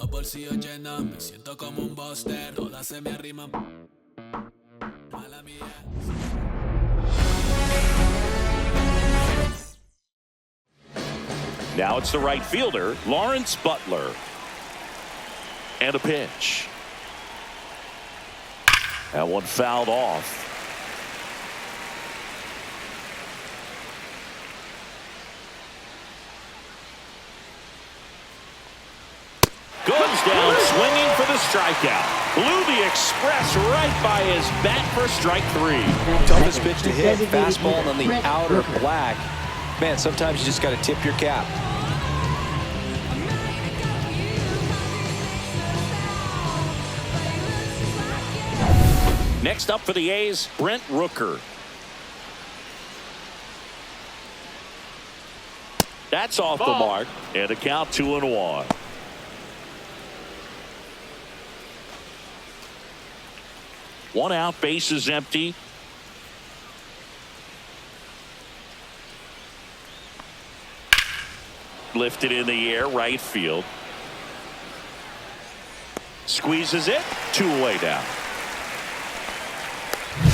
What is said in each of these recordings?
los bolsillos llenos, me siento como un buster, todas se me arriman. Mala mía. Now it's the right fielder, Lawrence Butler. And a pitch. That one fouled off. Goes down swinging for the strikeout. Blew the express right by his bat for strike 3. Toughest pitch to hit, fastball on the outer black. Man, sometimes you just got to tip your cap. Next up for the A's, Brent Rooker. That's off the mark, and a count 2-1. One out, base is empty. Lifted in the air, right field. Squeezes it, 2 away down.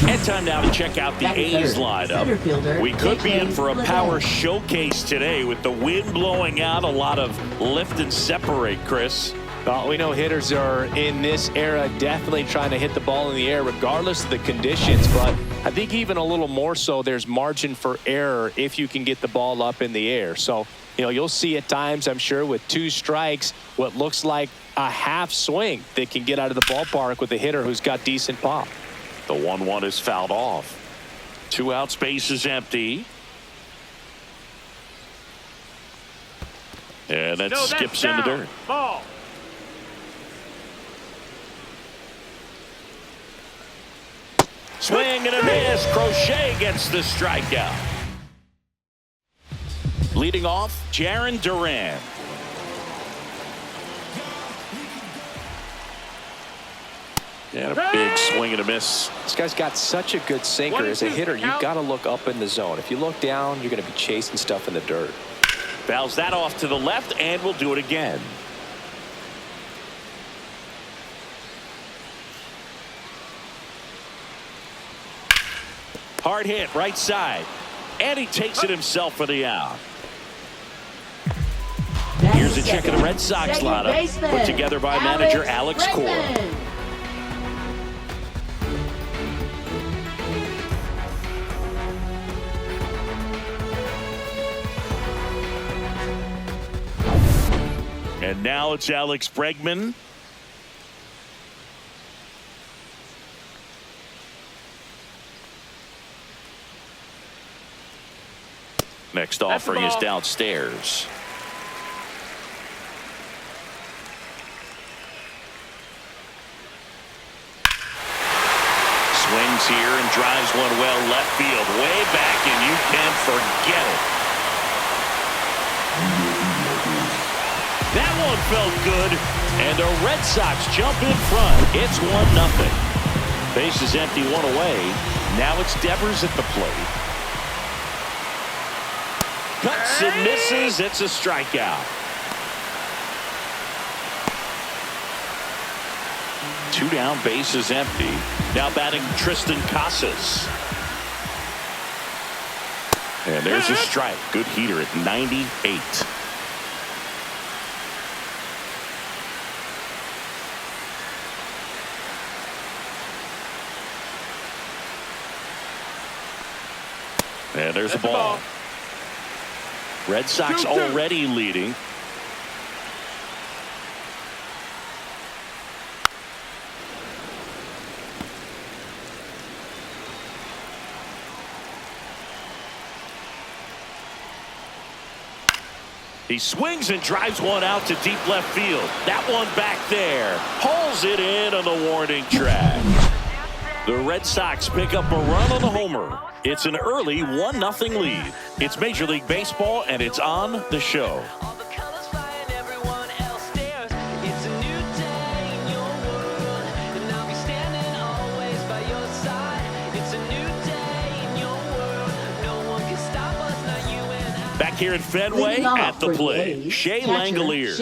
And time now to check out the A's lineup. We could be in for a power showcase today with the wind blowing out. A lot of lift and separate, Chris. Well, we know hitters are in this era definitely trying to hit the ball in the air regardless of the conditions, but I think even a little more so there's margin for error if you can get the ball up in the air. So, you'll see at times, I'm sure, with 2 strikes, what looks like a half swing that can get out of the ballpark with a hitter who's got decent pop. The 1-1 is fouled off. 2 outs, base is empty. And that skips in the dirt. Ball. Swing and a miss. Crochet gets the strikeout. Leading off, Jarren Duran. And a big swing and a miss. This guy's got such a good sinker. As a hitter, you've got to look up in the zone. If you look down, you're going to be chasing stuff in the dirt. Fouls that off to the left, and we'll do it again. Hard hit, right side. And he takes it himself for the out. Here's a check of the Red Sox lineup, put together by manager Alex Cora. And now it's Alex Bregman. Next offering is downstairs. Swings here and drives one well left field, way back, and you can forget it. That one felt good, and the Red Sox jump in front. It's 1-0. Base is empty, 1 away. Now it's Devers at the plate. Cuts and misses. It's a strikeout. 2 down, base is empty. Now batting Tristan Casas. And there's a strike. Good heater at 98. And there's a ball. Red Sox already leading. He swings and drives one out to deep left field. That one back there. Hauls it in on the warning track. The Red Sox pick up a run on the homer. It's an early 1-0 lead. It's Major League Baseball, and it's on the show. Back back here at Fenway at the plate. Shea Langoliers.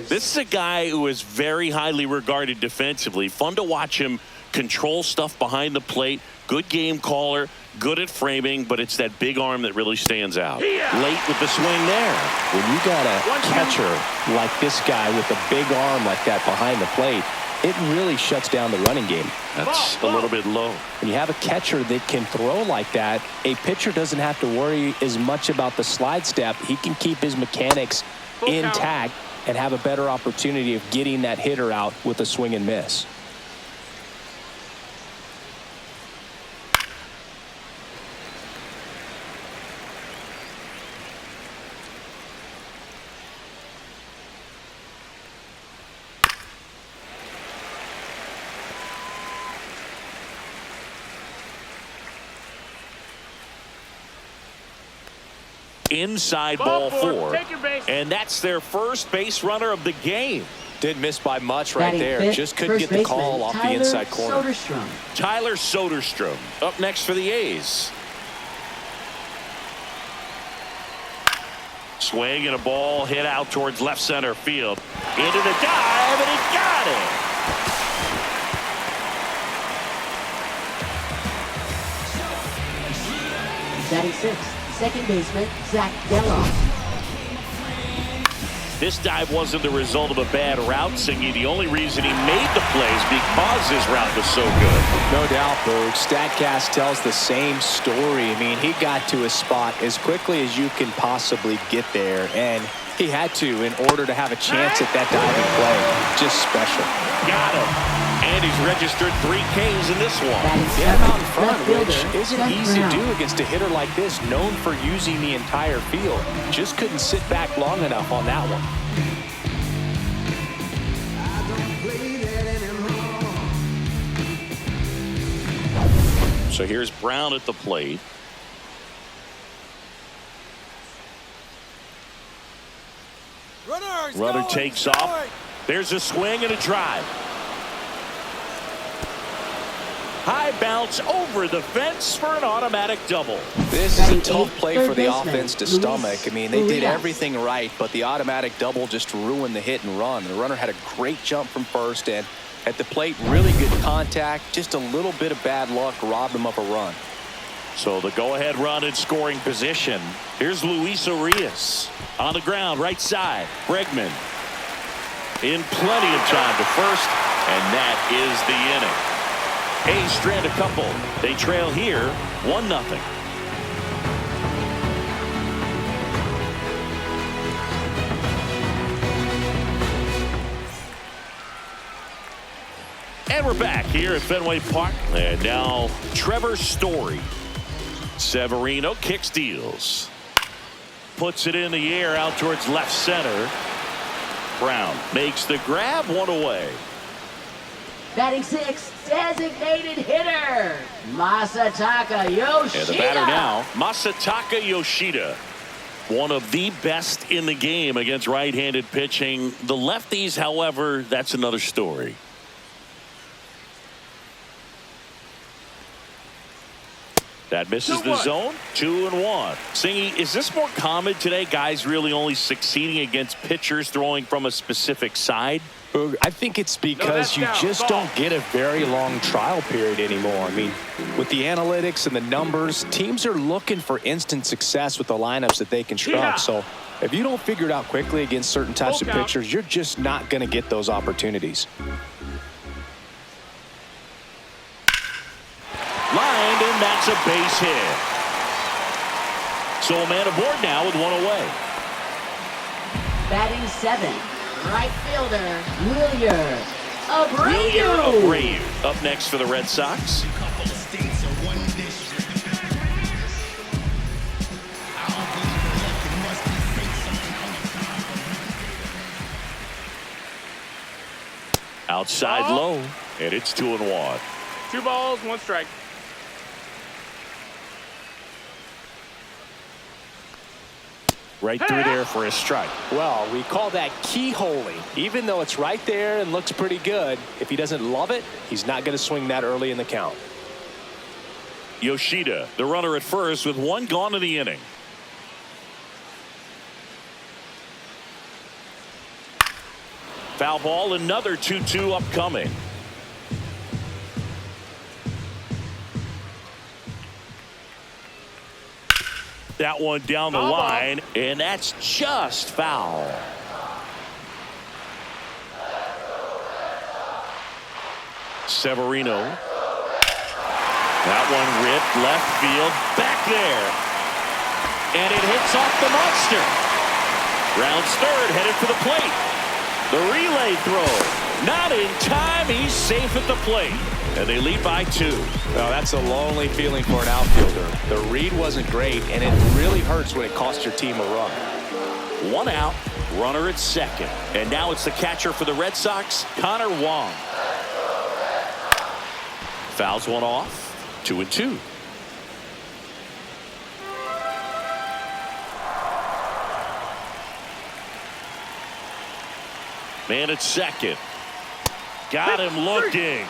This is a guy who is very highly regarded defensively. Fun to watch him control stuff behind the plate. Good game caller, good at framing, but it's that big arm that really stands out. Late with the swing there. When you got a catcher like this guy with a big arm like that behind the plate, it really shuts down the running game. That's a little bit low. When you have a catcher that can throw like that, a pitcher doesn't have to worry as much about the slide step. He can keep his mechanics intact and have a better opportunity of getting that hitter out with a swing and miss. Inside ball four, and that's their first base runner of the game. Didn't miss by much right there. Just couldn't get the call off the inside corner. Tyler Soderstrom up next for the A's. Swing and a ball hit out towards left center field. Into the dive, and he got it. Batting sixth, second baseman Zach Geloff. This dive wasn't the result of a bad route, Singy. The only reason he made the plays because his route was so good. No doubt, Berg. StatCast tells the same story. I mean, he got to his spot as quickly as you can possibly get there, and he had to in order to have a chance at that diving play. Just special. Got him. And he's registered 3 Ks in this one. Yeah, out in front, which isn't easy to do against a hitter like this, known for using the entire field. Just couldn't sit back long enough on that one. So here's Brown at the plate. Runner takes off. There's a swing and a drive. High bounce over the fence for an automatic double. This is a tough play for the offense to stomach. I mean, they did everything right, but the automatic double just ruined the hit and run. The runner had a great jump from first, and at the plate, really good contact. Just a little bit of bad luck robbed him of a run. So the go-ahead run in scoring position. Here's Luis Urias on the ground, right side. Bregman in plenty of time to first, and that is the inning. A's strand a couple. They trail here 1-0. And we're back here at Fenway Park. And now Trevor Story. Severino kick steals. Puts it in the air out towards left center. Brown makes the grab, one away. Batting sixth, designated hitter Masataka Yoshida. And the batter now, Masataka Yoshida. One of the best in the game against right-handed pitching. The lefties, however, that's another story. That misses the zone. 2-1. Singy, is this more common today? Guys really only succeeding against pitchers throwing from a specific side? I think it's because you just don't get a very long trial period anymore. I mean, with the analytics and the numbers, teams are looking for instant success with the lineups that they construct. So if you don't figure it out quickly against certain types of pitchers, you're just not going to get those opportunities. Lined, and that's a base hit. So a man aboard now with one away. Batting seventh, right fielder Wilyer Abreu up next for the Red Sox. Outside low, and it's 2-1. 2 balls, 1 strike. Right through there for a strike. Well, we call that keyholing. Even though it's right there and looks pretty good, if he doesn't love it, he's not going to swing that early in the count. Yoshida, the runner at first with 1 gone in the inning. Foul ball, another 2-2 upcoming. That one down the line, and that's just foul. Severino. That one ripped left field, back there. And it hits off the monster. Rounds third, headed for the plate. The relay throw. Not in time, he's safe at the plate. And they lead by 2. Well, that's a lonely feeling for an outfielder. The read wasn't great, and it really hurts when it costs your team a run. 1 out, runner at second. And now it's the catcher for the Red Sox, Connor Wong. Fouls one off. 2-2. Man at second. Got him looking.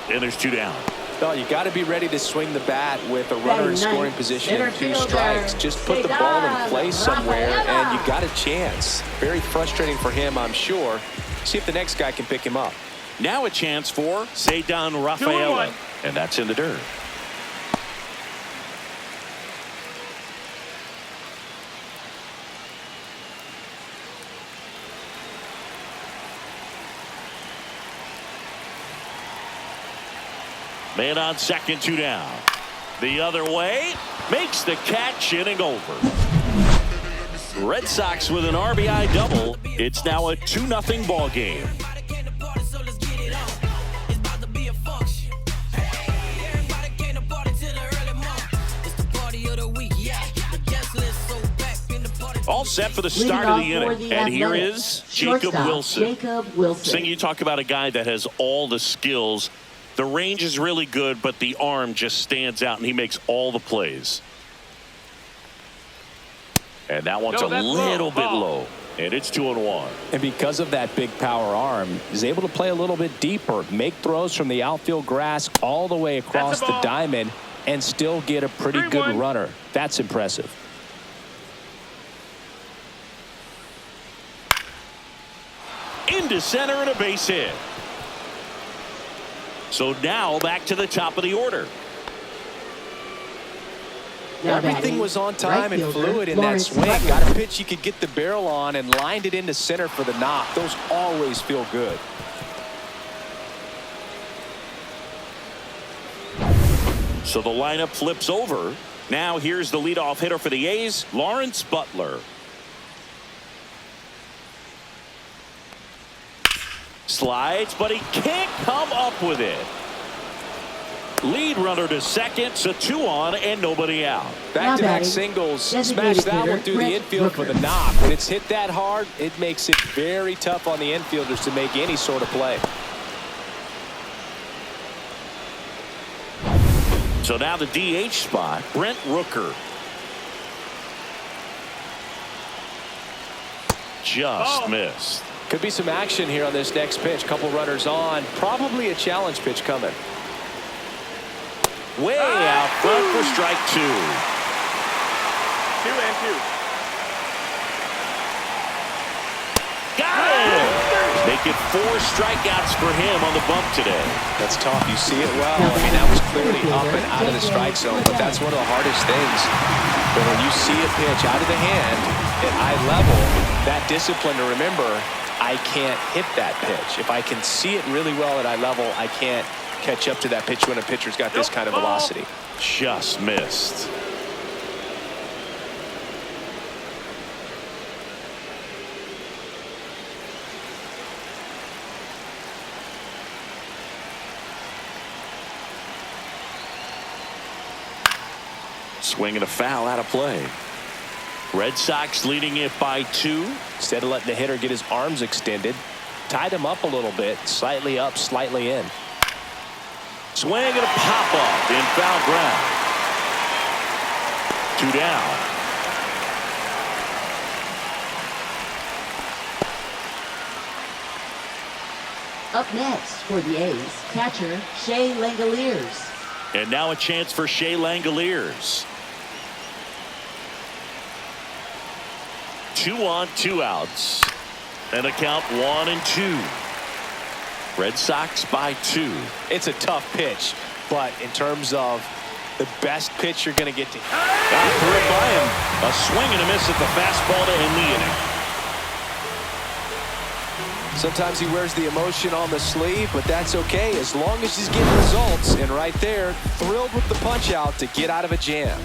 And there's 2 down. Well, you got to be ready to swing the bat with a runner in scoring position and 2 strikes. Just put the ball in place somewhere, and you got a chance. Very frustrating for him, I'm sure. See if the next guy can pick him up. Now a chance for Cedar Rafaela. And that's in the dirt. Man on second, 2 down. The other way, makes the catch, inning over. Red Sox with an RBI double. It's now a 2-0 ball game. All set for the start of the inning. And here is Jacob Wilson. Sing, you talk about a guy that has all the skills. The range is really good, but the arm just stands out, and he makes all the plays. And that one's a little bit low. And it's 2-1. And because of that big power arm, he's able to play a little bit deeper, make throws from the outfield grass all the way across the diamond, and still get a pretty good runner. That's impressive. Into center and a base hit. So now back to the top of the order. Everything was on time and fluid in that swing. Got a pitch you could get the barrel on and lined it into center for the knock. Those always feel good. So the lineup flips over. Now here's the leadoff hitter for the A's, Lawrence Butler. Slides, but he can't come up with it. Lead runner to second, so 2 on and nobody out. Back-to-back singles. Smash that one through the infield for the knock. When it's hit that hard, it makes it very tough on the infielders to make any sort of play. So now the DH spot, Brent Rooker. Just missed. Could be some action here on this next pitch. Couple runners on. Probably a challenge pitch coming. Way out front for strike 2. 2 and 2. Got it! Make it 4 strikeouts for him on the bump today. That's tough. You see it well. I mean, that was clearly up and out of the strike zone, but that's one of the hardest things. But when you see a pitch out of the hand at eye level, that discipline to remember, I can't hit that pitch. If I can see it really well at eye level, I can't catch up to that pitch when a pitcher's got this kind of velocity. Just missed. Swing and a foul out of play. Red Sox leading it by 2. Instead of letting the hitter get his arms extended, tied him up a little bit, slightly up, slightly in. Swing and a pop up in foul ground. 2 down. Up next for the A's, catcher Shea Langoliers. And now a chance for Shea Langoliers. 2 on, 2 outs. And a count 1-2. Red Sox by 2. It's a tough pitch, but in terms of the best pitch you're going to get to. Threw it by him. A swing and a miss at the fastball to end the inning. Sometimes he wears the emotion on the sleeve, but that's okay as long as he's getting results. And right there, thrilled with the punch out to get out of a jam.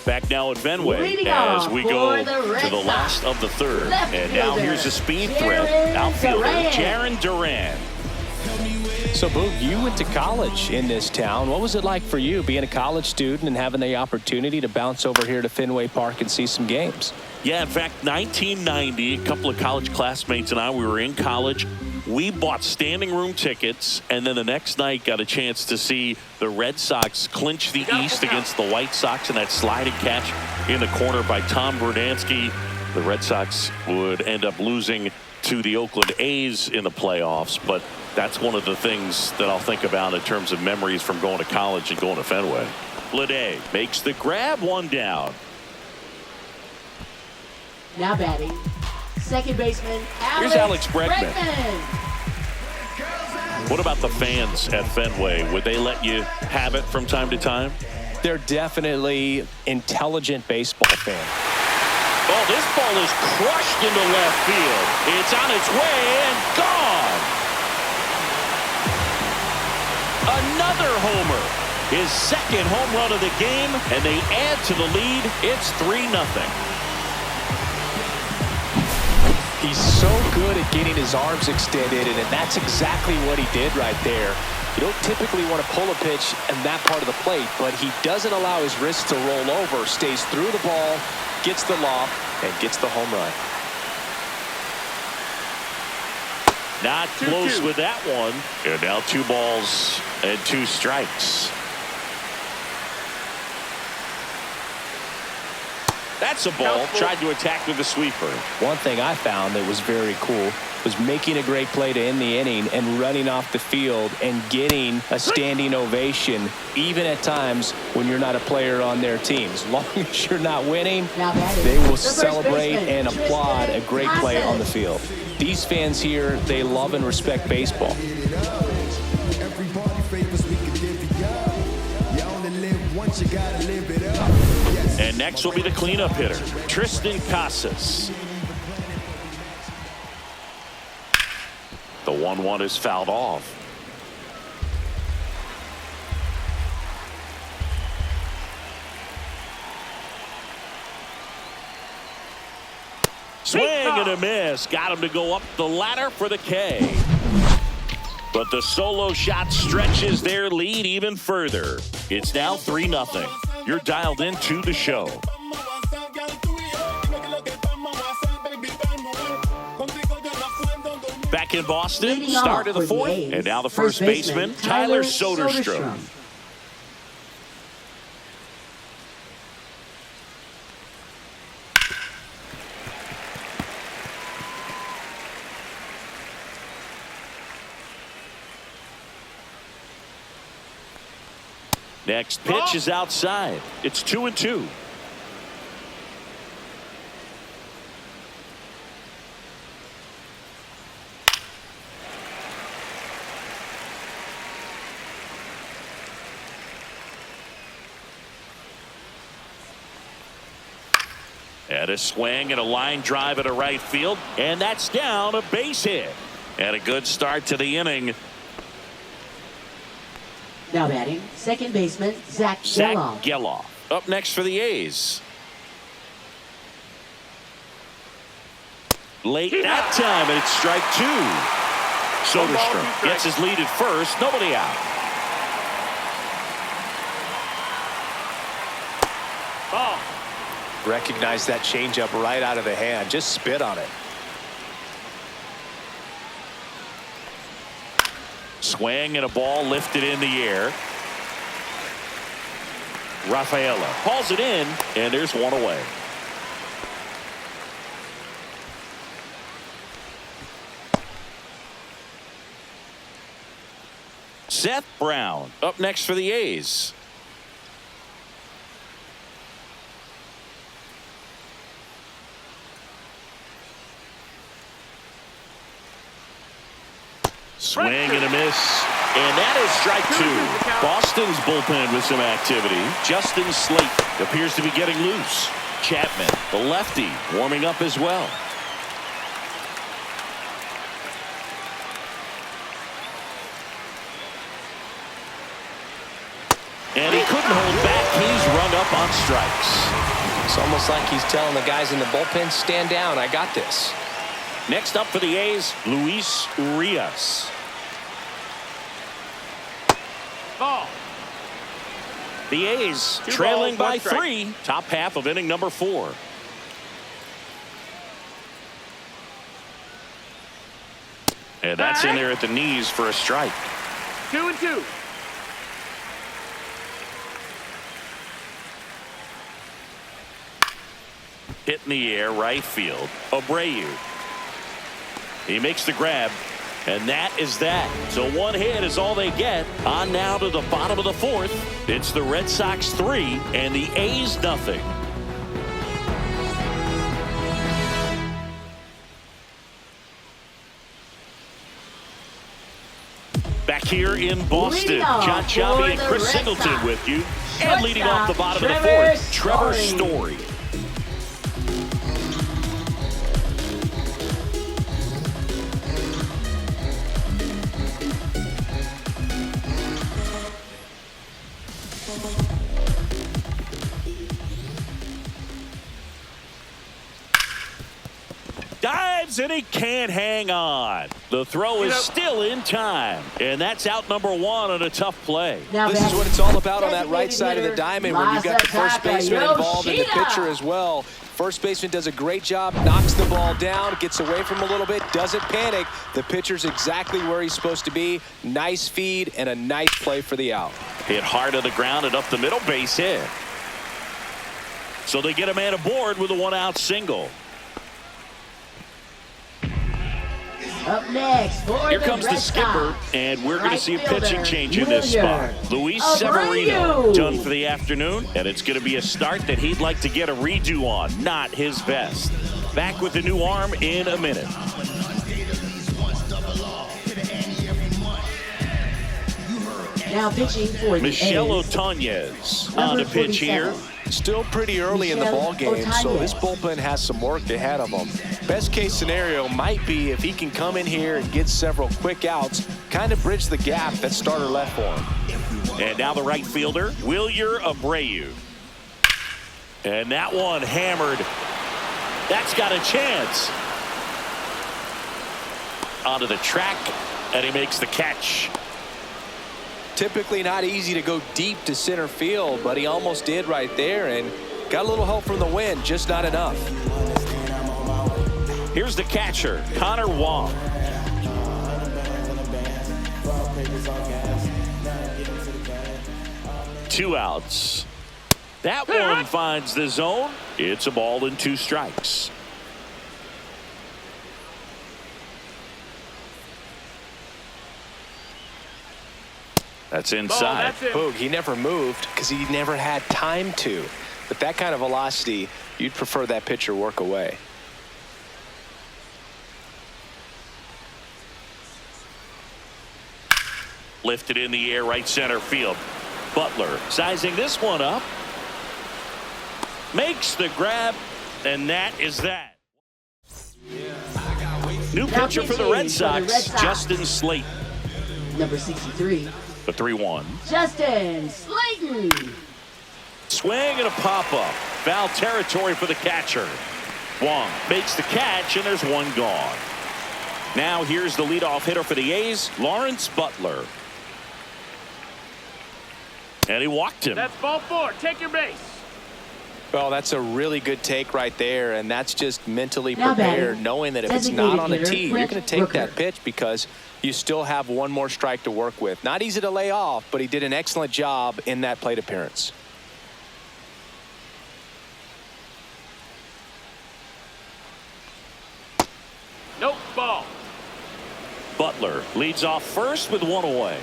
Back now at Fenway Leading as off we for go the Red to the last Sox. of the third. Left And now fielder, here's a speed threat. Jarren Outfielder Duran. Jarren Duran. So, Boog, you went to college in this town. What was it like for you being a college student and having the opportunity to bounce over here to Fenway Park and see some games? Yeah, in fact, 1990, a couple of college classmates and I, we were in college. We bought standing room tickets, and then the next night got a chance to see the Red Sox clinch the East against the White Sox in that sliding catch in the corner by Tom Verdansky. The Red Sox would end up losing to the Oakland A's in the playoffs, but that's one of the things that I'll think about in terms of memories from going to college and going to Fenway. Lede makes the grab, one down. Now batting, second baseman Here's Alex Bregman. Bregman. What about the fans at Fenway? Would they let you have it from time to time? They're definitely intelligent baseball fans. Oh, this ball is crushed into left field. It's on its way and gone. Another homer. His second home run of the game, and they add to the lead. It's 3-0. He's so good at getting his arms extended, and that's exactly what he did right there. You don't typically want to pull a pitch in that part of the plate, but he doesn't allow his wrist to roll over, stays through the ball, gets the loft, and gets the home run. Not close with that one. And now 2 balls and 2 strikes. That's a ball. Tried to attack with a sweeper. One thing I found that was very cool was making a great play to end the inning and running off the field and getting a standing ovation, even at times when you're not a player on their team. As long as you're not winning, they will celebrate and applaud a great play on the field. These fans here, they love and respect baseball. And next will be the cleanup hitter, Tristan Casas. The 1-1 is fouled off. Swing and a miss. Got him to go up the ladder for the K. But the solo shot stretches their lead even further. It's now 3-0. You're dialed into the show. Back in Boston, Leading start off of the for the 4th, A's, and now the first baseman, Tyler Soderstrom. Next pitch is outside. It's 2-2. And a swing and a line drive at a right field, and that's down, a base hit. And a good start to the inning. Now batting, second baseman Zach Gelof. Gelof up next for the A's. Late that time, and it's strike 2. Soderstrom gets his lead at first, nobody out. Recognize that changeup right out of the hand. Just spit on it. Swing and a ball lifted in the air. Rafaela hauls it in, and there's one away. Seth Brown up next for the A's. Swing and a miss. And that is strike two. Boston's bullpen with some activity. Justin Slate appears to be getting loose. Chapman, the lefty, warming up as well. And he couldn't hold back. He's rung up on strikes. It's almost like he's telling the guys in the bullpen, stand down, I got this. Next up for the A's, Luis Urias. Ball. The A's Two trailing balls, by one strike. 3. Top half of inning number 4. And that's in there at the knees for a strike. 2-2. Hit in the air, right field. Abreu. He makes the grab, and that is that. So one hit is all they get. On now to the bottom of the 4th. It's the Red Sox 3 and the A's nothing. Back here in Boston, John Chaffee and Chris Singleton with you. And leading off the bottom of the 4th, Trevor Story. Dives and he can't hang on. The throw is still in time. And that's out number 1 on a tough play. This is what it's all about on that right side of the diamond when you've got the first baseman involved and the pitcher as well. First baseman does a great job, knocks the ball down, gets away from him a little bit, doesn't panic. The pitcher's exactly where he's supposed to be. Nice feed and a nice play for the out. Hit hard to the ground and up the middle, base hit. So they get a man aboard with a 1-out single. Up next for Here the comes the Red skipper, Sox. and we're going to Right see a fielder, pitching change in this spot. Luis Severino done for the afternoon, and it's going to be a start that he'd like to get a redo on. Not his best. Back with the new arm in a minute. Now pitching for the Michel A's. Otañez on Number the pitch here. 47. Still pretty early in the ball game, so Otañez. this bullpen has some work ahead of them. Best case scenario might be if he can come in here and get several quick outs, kind of bridge the gap that starter left for him. And now the right fielder, Wilyer Abreu. And that one hammered. That's got a chance. Onto the track, and he makes the catch. Typically not easy to go deep to center field, but he almost did right there and got a little help from the wind, just not enough. Here's the catcher, Connor Wong. Two outs. That one finds the zone. It's a ball and 2 strikes. That's inside. Boog, he never moved because he never had time to. But that kind of velocity, you'd prefer that pitcher work away. Lifted in the air, right center field. Butler sizing this one up. Makes the grab, and that is that. New pitcher for the Red Sox, Justin Slate. Number 63. The 3-1. Justin Slayton. Swing and a pop-up. Foul territory for the catcher. Wong makes the catch, and there's one gone. Now here's the leadoff hitter for the A's, Lawrence Butler. And he walked him. That's ball 4. Take your base. Well, that's a really good take right there, and that's just mentally Now prepared, batting, knowing that if it's not on a designated tee, hitter, you're going to take Brent that Rooker. pitch because you still have one more strike to work with. Not easy to lay off, but he did an excellent job in that plate appearance. Nope, ball. Butler leads off first with one away.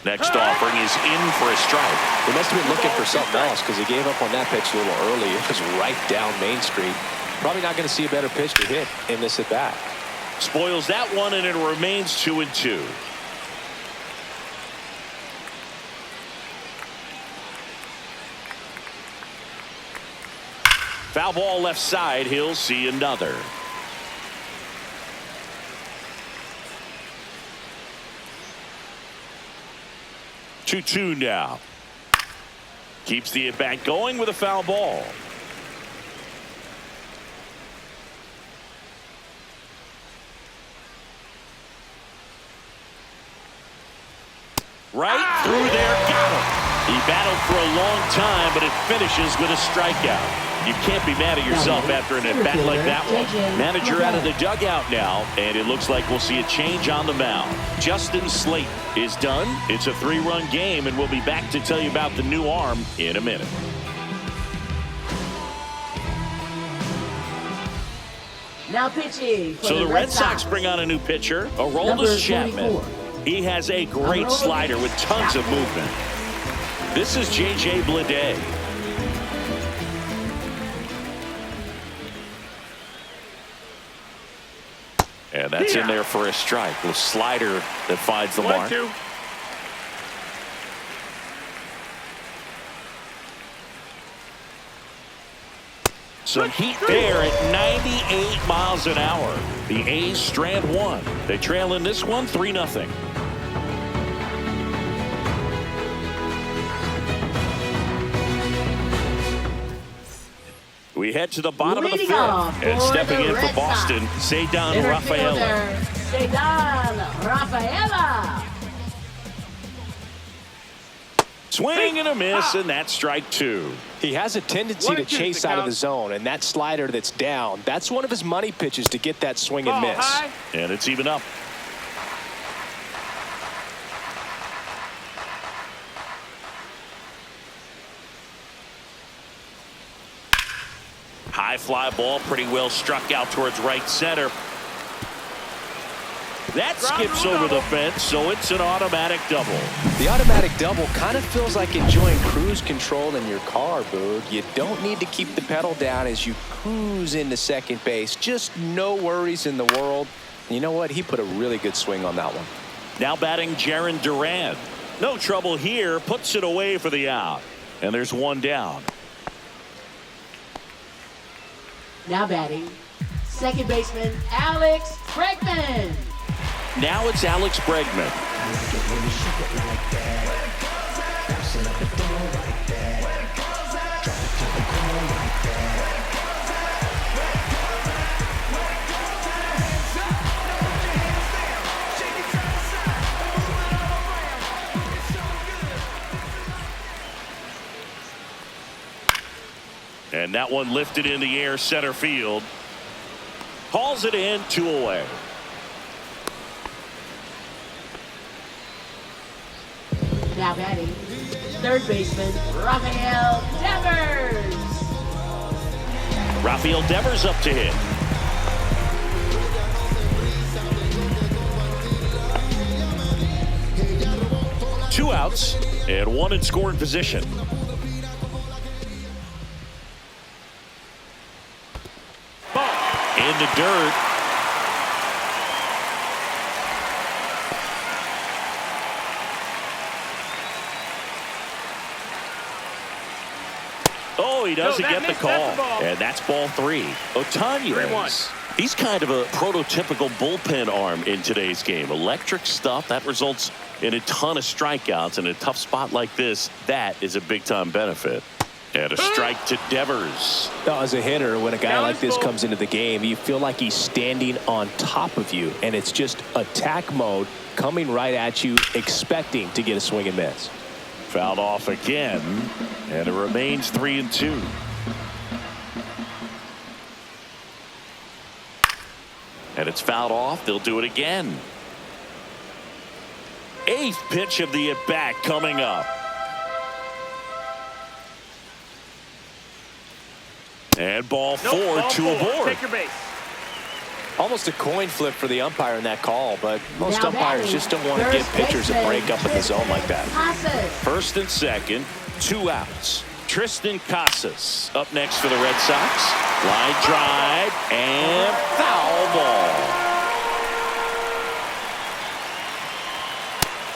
Next offering is in for a strike. He must have been looking for something else because he gave up on that pitch a little early. It was right down Main Street. Probably not going to see a better pitch to hit in this at bat. Spoils that one, and it remains 2-2. Foul ball left side. He'll see another. Two now. Keeps the at-bat going with a foul ball. Right through there, got him. He battled for a long time, but it finishes with a strikeout. You can't be mad at yourself after an at-bat like that one. Manager out of the dugout now, and it looks like we'll see a change on the mound. Justin Slate is done. It's a 3-run game, and we'll be back to tell you about the new arm in a minute. Now pitching for So the Red Sox bring on a new pitcher, Aroldis Chapman. He has a great slider with tons of movement. This is J.J. Bleday. And that's in there for a strike. The slider that finds the mark. Some heat there at 98 miles an hour. The A's strand one. They trail in this one 3-0. We head to the bottom of the fifth. And stepping in for Boston, Cedar Rafaela. Cedar Rafaela. Swing and a miss, and that's strike 2. He has a tendency to chase out of the zone, and that slider that's down, that's one of his money pitches to get that swing and miss. And it's even up. High fly ball, pretty well struck out towards right center. That skips over the fence, so it's an automatic double. The automatic double kind of feels like enjoying cruise control in your car, Boog. You don't need to keep the pedal down as you cruise into second base. Just no worries in the world. You know what? He put a really good swing on that one. Now batting Jarren Duran. No trouble here. Puts it away for the out. And there's one down. Now batting second baseman Alex Bregman. Now it's Alex Bregman. And that one lifted in the air center field. Hauls it in, 2 away. Now batting third baseman Rafael Devers. Rafael Devers up to hit. Two outs and one in scoring position. In the dirt. Oh, he doesn't get the call. And that's ball 3. Ohtani. He's kind of a prototypical bullpen arm in today's game. Electric stuff that results in a ton of strikeouts. In a tough spot like this, that is a big-time benefit. And a strike to Devers. As a hitter, when a guy like this comes into the game, you feel like he's standing on top of you, and it's just attack mode coming right at you, expecting to get a swing and miss. Fouled off again, and it remains 3-2. And it's fouled off. They'll do it again. 8th pitch of the at-bat coming up. And ball 4, 2 aboard. Take your base. Almost a coin flip for the umpire in that call, but most Now umpires batting, just don't want to first give pitchers a baseman, break up in the zone like that. Casas. First and second, 2 outs. Tristan Casas up next for the Red Sox. Line drive and foul ball.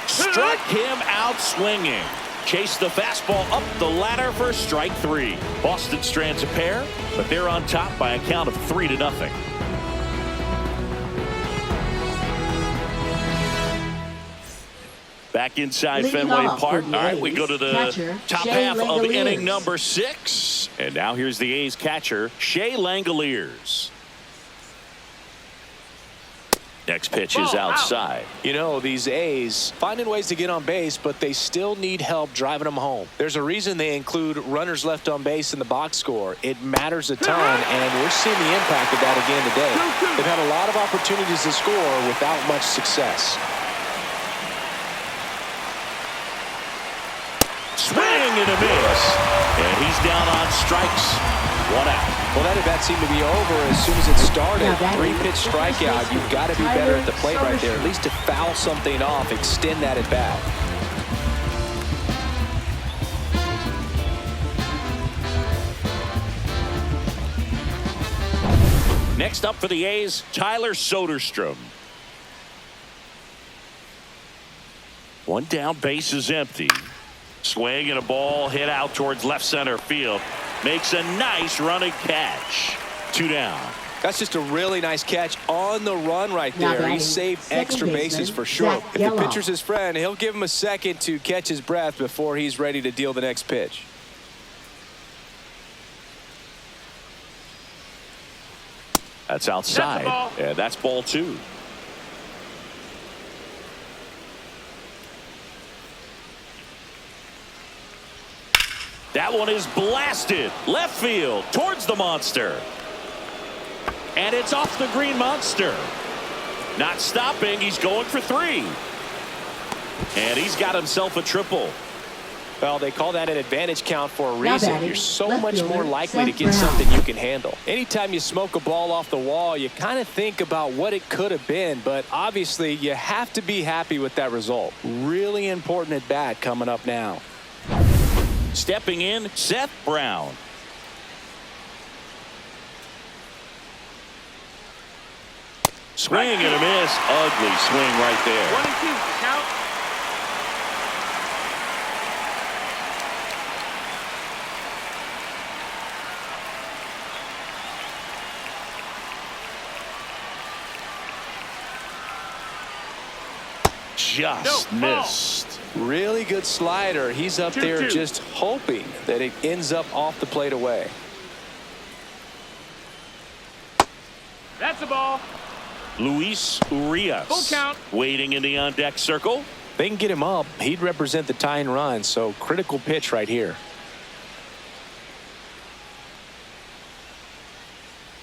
Struck him out swinging. Chased the fastball up the ladder for strike 3. Boston strands a pair, but they're on top by a count of 3-0. Back inside Leading Fenway off Park. for the All right, we go to the catcher, top Shea half of Langoliers. inning number 6. And now here's the A's catcher, Shea Langoliers. Next pitch is outside. You know, these A's finding ways to get on base, but they still need help driving them home. There's a reason they include runners left on base in the box score. It matters a ton, and we're seeing the impact of that again today. They've had a lot of opportunities to score without much success. Swing and a miss. And he's down on strikes. 1 out. Well, that at-bat seemed to be over as soon as it started. Now that 3-pitch strikeout. You've got to be better at the plate right there. At least to foul something off, extend that at-bat. Next up for the A's, Tyler Soderstrom. 1 down, base is empty. Swing and a ball hit out towards left center field. Makes a nice running catch. 2 down. That's just a really nice catch on the run right Now there. He batting, saved second extra bases baseman, for sure. Zach If Gelof. the pitcher's his friend, he'll give him a second to catch his breath before he's ready to deal the next pitch. That's outside. That's the ball. And that's ball 2. That one is blasted left field towards the monster. And it's off the green monster. Not stopping. He's going for 3. And he's got himself a triple. Well, they call that an advantage count for a Now reason. batting, You're so left much more fielder, likely to Seth get Brown. something you can handle. Anytime you smoke a ball off the wall, you kind of think about what it could have been, but obviously you have to be happy with that result. Really important at bat coming up now. Stepping in, Seth Brown. Swing and a miss. Ugly swing right there. 1 and 2. Count. Just No, ball. missed. Really good slider. He's up 2-2. there just hoping that it ends up off the plate away. That's the ball. Luis Urias Full count. waiting in the on-deck circle. If they can get him up, he'd represent the tying run, so critical pitch right here.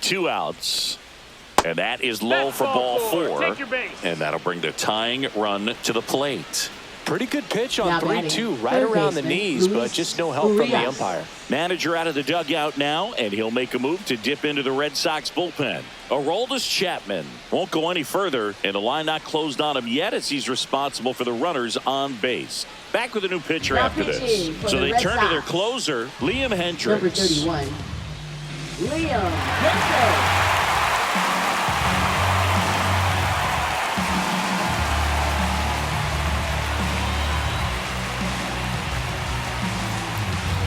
2 outs. And that is low That's for ball 4. Take your base. And that'll bring the tying run to the plate. Pretty good pitch on Now 3-2, batting, right third around the baseman, knees, but Luis just no help from the Urias. umpire. Manager out of the dugout now, and he'll make a move to dip into the Red Sox bullpen. Aroldis Chapman won't go any further, and the line not closed on him yet as he's responsible for the runners on base. Back with a new pitcher Now after this. pitching for So the they Red turn to their Sox. closer, Liam Hendricks. Number 31, Liam Hendricks.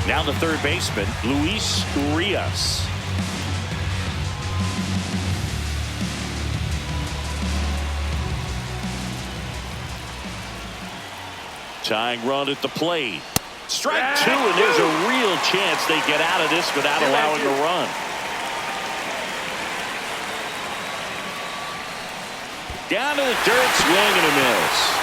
Now the third baseman, Luis Urias. Tying run at the plate. Strike 2, and there's a real chance they get out of this without allowing a run. Down to the dirt, swing and a miss.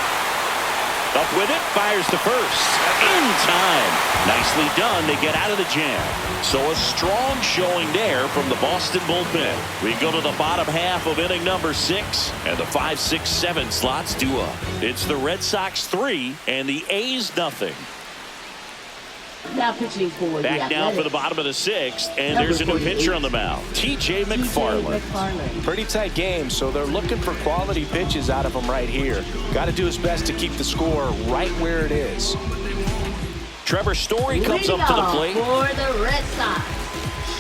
Up with it, fires to first. In time. Nicely done. They get out of the jam. So a strong showing there from the Boston bullpen. We go to the bottom half of inning number 6, and the 5, 6, 7 slots due up. It's the Red Sox 3 and the A's nothing. Now pitching for the Back now for the Athletics. bottom of the sixth, and Number there's a new 48. pitcher on the mound, T.J. McFarland. Pretty tight game, so they're looking for quality pitches out of him right here. Got to do his best to keep the score right where it is. Trevor Story comes Leading up to the off plate. for the Red Sox,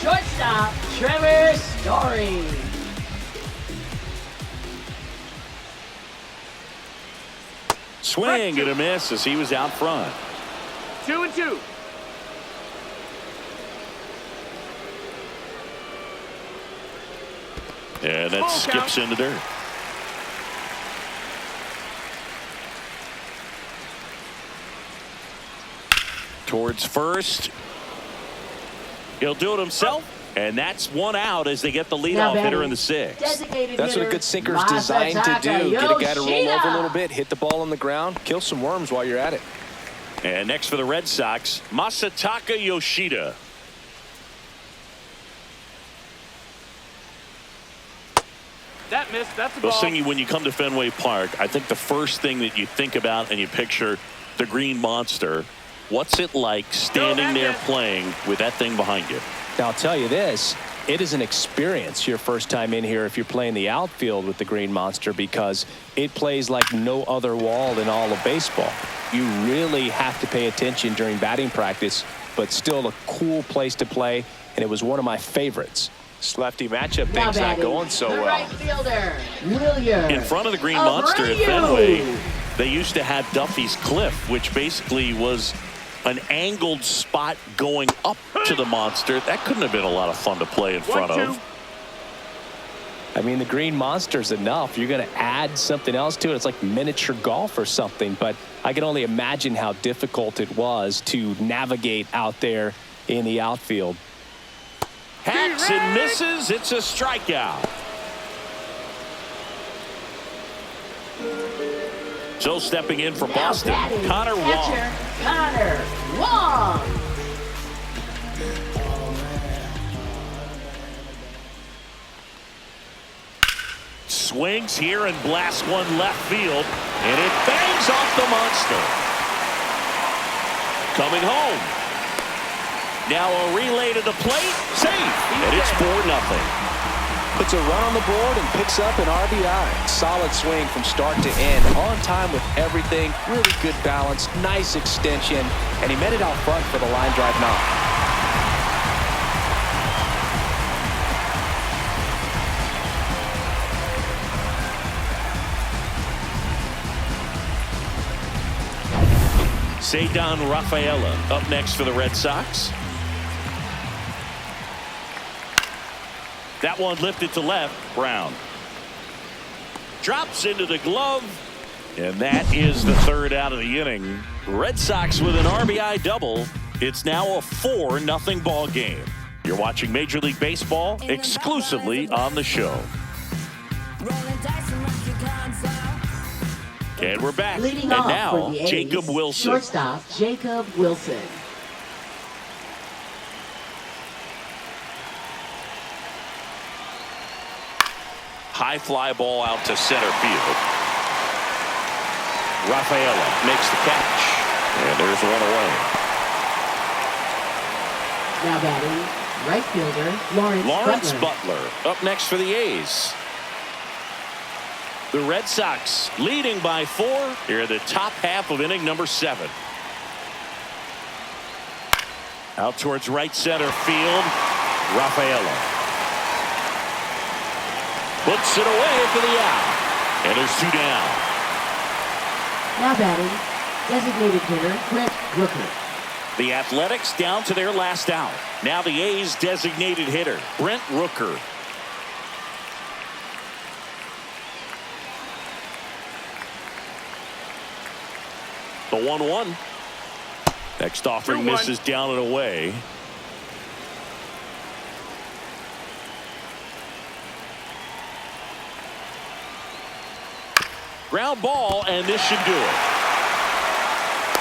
shortstop Trevor Story. Swing and a miss as he was out front. 2-2. And that Ball skips count. into dirt. Towards first. He'll do it himself. And that's one out as they get the leadoff hitter in the sixth. Designated That's what a hitter, good sinker's designed to do. Masataka Get a guy to roll Yoshida. over a little bit, hit the ball on the ground, kill some worms while you're at it. And next for the Red Sox, Masataka Yoshida. That missed. That's a Well, ball. Singy, when you come to Fenway Park, I think the first thing that you think about and you picture the Green Monster. What's it like standing there playing with that thing behind you? Now, I'll tell you this, it is an experience your first time in here if you're playing the outfield with the Green Monster, because it plays like no other wall in all of baseball. You really have to pay attention during batting practice, but still a cool place to play, and it was one of my favorites. This lefty matchup Now thing's not batting, going so the well. right fielder, Williams. In front of the Green Abreu. Monster at Fenway, they used to have Duffy's Cliff, which basically was an angled spot going up to the Monster. That couldn't have been a lot of fun to play in front 1-2. of. I mean, the Green Monster's enough. You're going to add something else to it. It's like miniature golf or something, but I can only imagine how difficult it was to navigate out there in the outfield. Hacks and misses. It's a strikeout. So stepping in for Now Boston, batting, Connor Wong. catcher, Connor Wong. Swings here and blasts one left field, and it bangs off the Monster. Coming home. Now a relay to the plate, safe, and it's 4-0. Puts a run on the board and picks up an RBI. Solid swing from start to end. On time with everything. Really good balance. Nice extension. And he met it out front for the line drive knock. Cedar Rafaela up next for the Red Sox. That one lifted to left. Brown drops into the glove, and that is the third out of the inning. Red Sox with an RBI double. It's now a 4-0 ball game. You're watching Major League Baseball exclusively on the show. And we're back. Leading And off now for the A's, Jacob Wilson. shortstop Jacob Wilson. High fly ball out to center field. Rafaela makes the catch. And there's one away. Now batting, right fielder Lawrence Butler. Butler up next for the A's. The Red Sox leading by 4 here at the top half of inning number 7. Out towards right center field. Rafaela puts it away for the out. And there's 2 down. Now batting, designated hitter Brent Rooker. The Athletics down to their last out. Now the A's designated hitter, Brent Rooker. The 1-1. Next offering 2-1. misses down and away. Ground ball, and this should do it.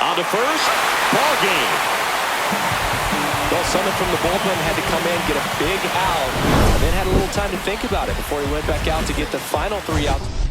On to first, ball game. Well, someone from the bullpen had to come in, get a big out, and then had a little time to think about it before he went back out to get the final 3 outs.